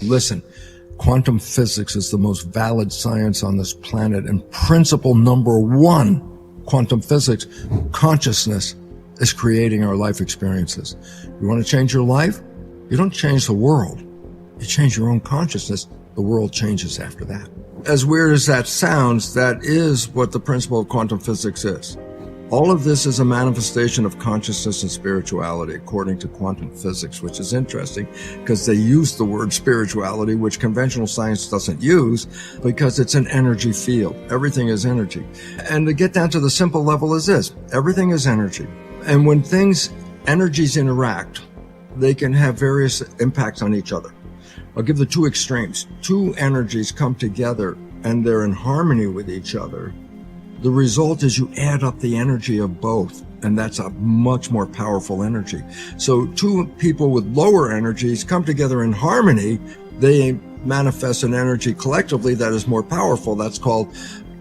Listen, quantum physics is the most valid science on this planet, and principle number one, quantum physics, consciousness, is creating our life experiences. You want to change your life? You don't change the world. You change your own consciousness. The world changes after that. As weird as that sounds, that is what the principle of quantum physics is. All of this is a manifestation of consciousness and spirituality, according to quantum physics, which is interesting because they use the word spirituality, which conventional science doesn't use, because it's an energy field. Everything is energy. And to get down to the simple level is this: everything is energy. And when energies interact, they can have various impacts on each other. I'll give the two extremes. Two energies come together and they're in harmony with each other. The result is you add up the energy of both, and that's a much more powerful energy. So two people with lower energies come together in harmony. They manifest an energy collectively that is more powerful. That's called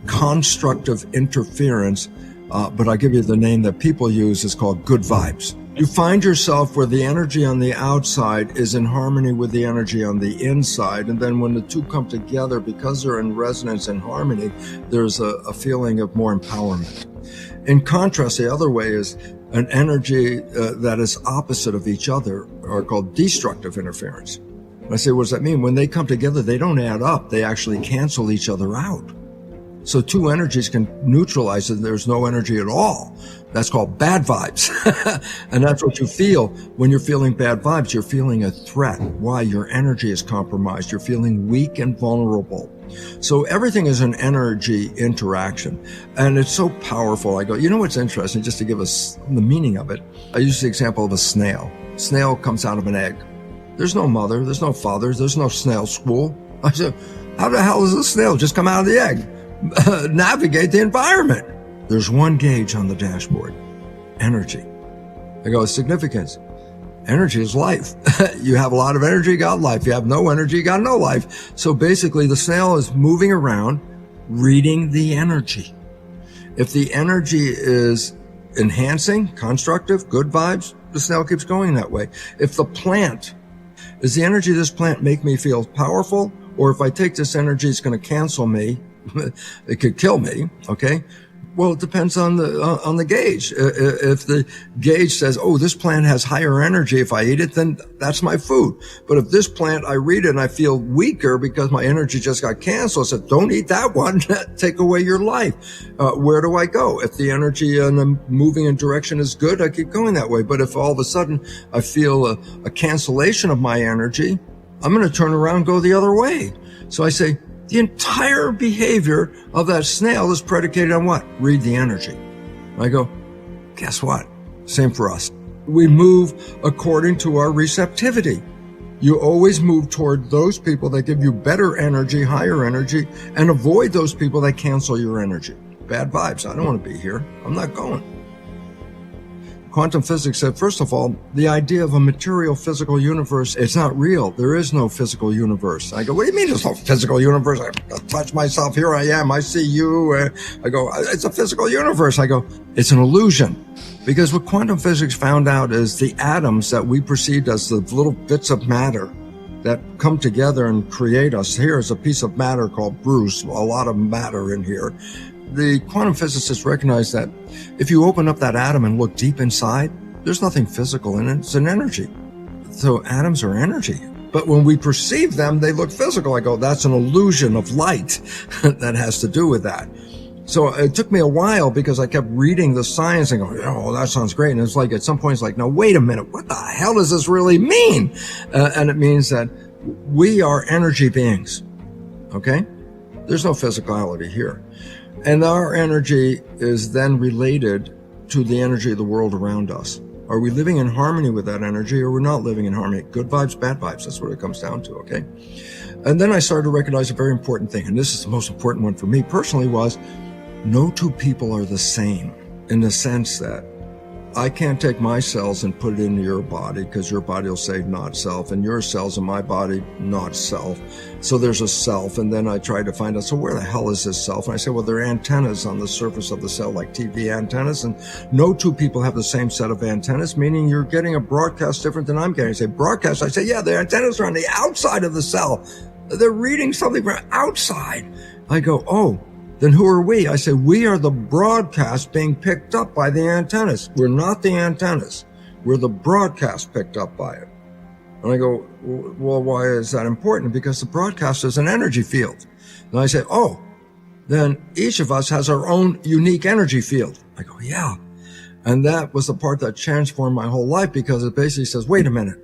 constructive interference. But I'll give you the name that people use. Is called good vibes. You find yourself where the energy on the outside is in harmony with the energy on the inside. And then when the two come together, because they're in resonance and harmony, there's a feeling of more empowerment. In contrast, the other way is an energy that is opposite of each other, are called destructive interference. I say, what does that mean? When they come together, they don't add up. They actually cancel each other out. So two energies can neutralize it. There's no energy at all. That's called bad vibes. And that's what you feel when you're feeling bad vibes. You're feeling a threat. Why? Your energy is compromised. You're feeling weak and vulnerable. So everything is an energy interaction. And it's so powerful. I go, you know what's interesting? Just to give us the meaning of it, I use the example of a snail. Snail comes out of an egg. There's no mother. There's no father. There's no snail school. I said, how the hell does a snail just come out of the egg? Navigate the environment. There's one gauge on the dashboard: energy. I go, significance. Energy is life. You have a lot of energy, you got life. You have no energy, you got no life. So basically the snail is moving around, reading the energy. If the energy is enhancing, constructive, good vibes, the snail keeps going that way. If the plant, is the energy of this plant make me feel powerful? Or if I take this energy, it's going to cancel me. It could kill me, okay? Well, it depends on the gauge. If the gauge says, oh, this plant has higher energy, if I eat it, then that's my food. But if this plant, I read it and I feel weaker because my energy just got canceled, I said, don't eat that one. Take away your life. Where do I go? If the energy and I'm moving in direction is good, I keep going that way. But if all of a sudden I feel a cancellation of my energy, I'm going to turn around and go the other way. So I say, the entire behavior of that snail is predicated on what? Read the energy. I go, guess what? Same for us. We move according to our receptivity. You always move toward those people that give you better energy, higher energy, and avoid those people that cancel your energy. Bad vibes. I don't want to be here. I'm not going. Quantum physics said, first of all, the idea of a material physical universe, it's not real. There is no physical universe. I go, what do you mean there's no physical universe? I touch myself. Here I am. I see you. I go, it's a physical universe. I go, it's an illusion. Because what quantum physics found out is the atoms that we perceived as the little bits of matter that come together and create us. Here is a piece of matter called Bruce, a lot of matter in here. The quantum physicists recognize that if you open up that atom and look deep inside, there's nothing physical in it. It's an energy. So atoms are energy. But when we perceive them, they look physical. I go, that's an illusion of light that has to do with that. So it took me a while because I kept reading the science and going, oh, that sounds great. And it's like, at some point, it's like, no, wait a minute. What the hell does this really mean? And it means that we are energy beings. Okay? There's no physicality here. And our energy is then related to the energy of the world around us. Are we living in harmony with that energy, or we're not living in harmony? Good vibes, bad vibes. That's what it comes down to, okay? And then I started to recognize a very important thing, and this is the most important one for me personally, was no two people are the same, in the sense that I can't take my cells and put it into your body because your body will say not self, and your cells in my body, not self. So there's a self, and then I try to find out, so where the hell is this self? And I say, well, there are antennas on the surface of the cell, like TV antennas, and no two people have the same set of antennas, meaning you're getting a broadcast different than I'm getting. I say, broadcast? I say, yeah, the antennas are on the outside of the cell. They're reading something from outside. I go, oh. Then who are we? I say, we are the broadcast being picked up by the antennas. We're not the antennas. We're the broadcast picked up by it. And I go, well, why is that important? Because the broadcast is an energy field. And I say, oh, then each of us has our own unique energy field. I go, yeah. And that was the part that transformed my whole life, because it basically says, wait a minute.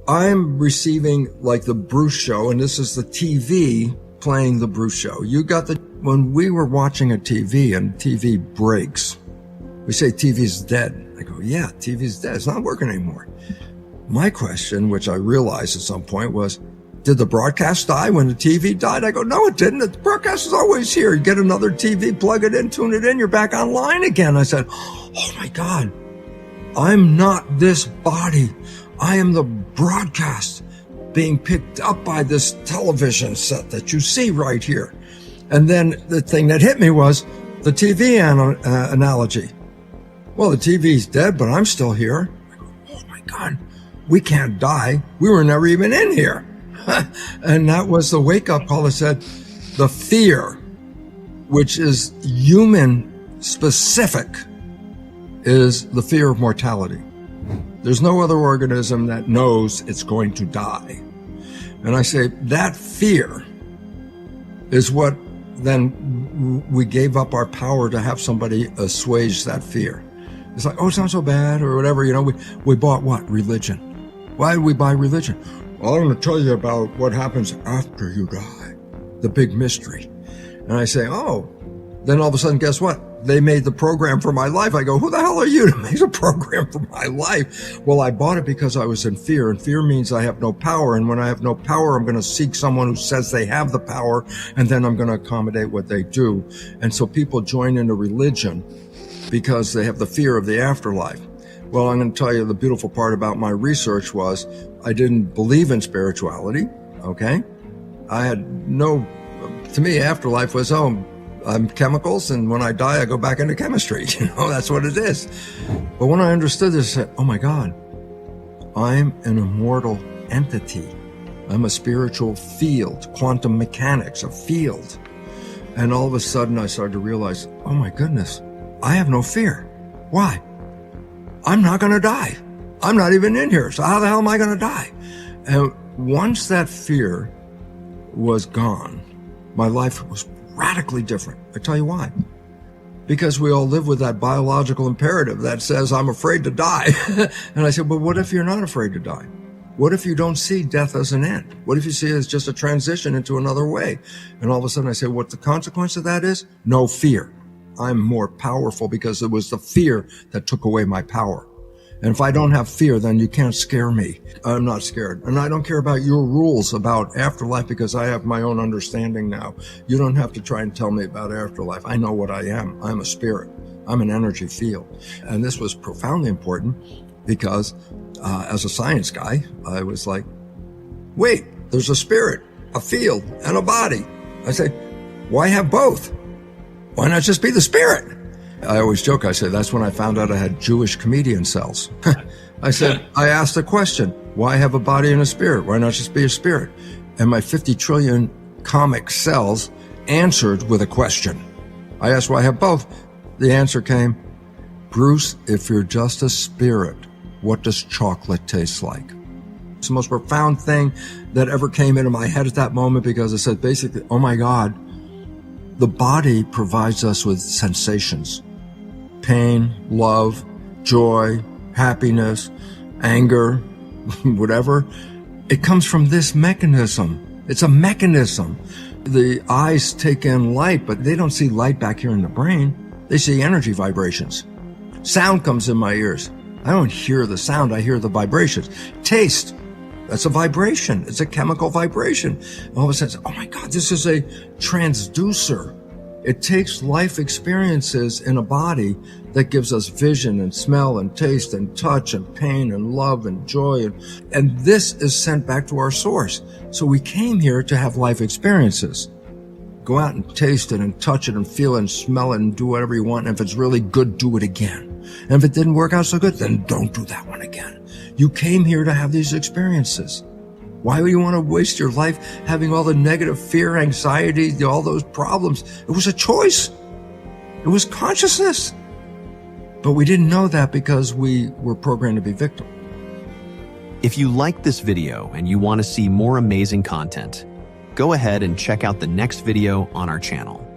I'm receiving like the Bruce show, and this is the TV playing the Bruce show. You got when we were watching a TV and TV breaks, we say TV's dead. I go, yeah, TV's dead. It's not working anymore. My question, which I realized at some point, was, did the broadcast die when the TV died? I go, no, it didn't. The broadcast is always here. You get another TV, plug it in, tune it in, you're back online again. I said, oh my God, I'm not this body. I am the broadcast being picked up by this television set that you see right here. And then the thing that hit me was the TV analogy. Well, the TV's dead, but I'm still here. I go, oh my God, we can't die. We were never even in here. And that was the wake-up call that said the fear, which is human specific, is the fear of mortality. There's no other organism that knows it's going to die. And I say that fear is what then we gave up our power to have somebody assuage that fear. It's like, oh, it's not so bad or whatever. You know, we bought what? Religion. Why did we buy religion? Well, I'm going to tell you about what happens after you die. The big mystery. And I say, oh, then all of a sudden, guess what? They made the program for my life. I go, who the hell are you to make a program for my life? Well, I bought it because I was in fear, and fear means I have no power. And when I have no power, I'm going to seek someone who says they have the power, and then I'm going to accommodate what they do. And so people join into religion because they have the fear of the afterlife. Well, I'm going to tell you the beautiful part about my research was I didn't believe in spirituality, okay? To me, afterlife was, I'm chemicals, and when I die, I go back into chemistry. You know, that's what it is. But when I understood this, I said, oh my God, I'm an immortal entity. I'm a spiritual field, quantum mechanics, a field. And all of a sudden, I started to realize, oh my goodness, I have no fear. Why? I'm not going to die. I'm not even in here. So how the hell am I going to die? And once that fear was gone, my life was radically different. I tell you why. Because we all live with that biological imperative that says, I'm afraid to die. And I said, but what if you're not afraid to die? What if you don't see death as an end? What if you see it as just a transition into another way? And all of a sudden I say, what the consequence of that is? No fear. I'm more powerful because it was the fear that took away my power. And if I don't have fear, then you can't scare me. I'm not scared. And I don't care about your rules about afterlife because I have my own understanding now. You don't have to try and tell me about afterlife. I know what I am. I'm a spirit. I'm an energy field. And this was profoundly important because as a science guy, I was like, wait, there's a spirit, a field, and a body. I say, why have both? Why not just be the spirit? I always joke, I say, that's when I found out I had Jewish comedian cells. I asked the question, why have a body and a spirit? Why not just be a spirit? And my 50 trillion comic cells answered with a question. I asked why I have both. The answer came, Bruce, if you're just a spirit, what does chocolate taste like? It's the most profound thing that ever came into my head at that moment because I said basically, oh my God, the body provides us with sensations. Pain, love, joy, happiness, anger, whatever. It comes from this mechanism. It's a mechanism. The eyes take in light, but they don't see light back here in the brain. They see energy vibrations. Sound comes in my ears. I don't hear the sound, I hear the vibrations. Taste, that's a vibration. It's a chemical vibration. All of a sudden, oh my God, this is a transducer. It takes life experiences in a body that gives us vision and smell and taste and touch and pain and love and joy. And this is sent back to our source. So we came here to have life experiences. Go out and taste it and touch it and feel it and smell it and do whatever you want. And if it's really good, do it again. And if it didn't work out so good, then don't do that one again. You came here to have these experiences. Why would you want to waste your life having all the negative fear, anxiety, all those problems? It was a choice. It was consciousness. But we didn't know that because we were programmed to be victim. If you liked this video and you want to see more amazing content, go ahead and check out the next video on our channel.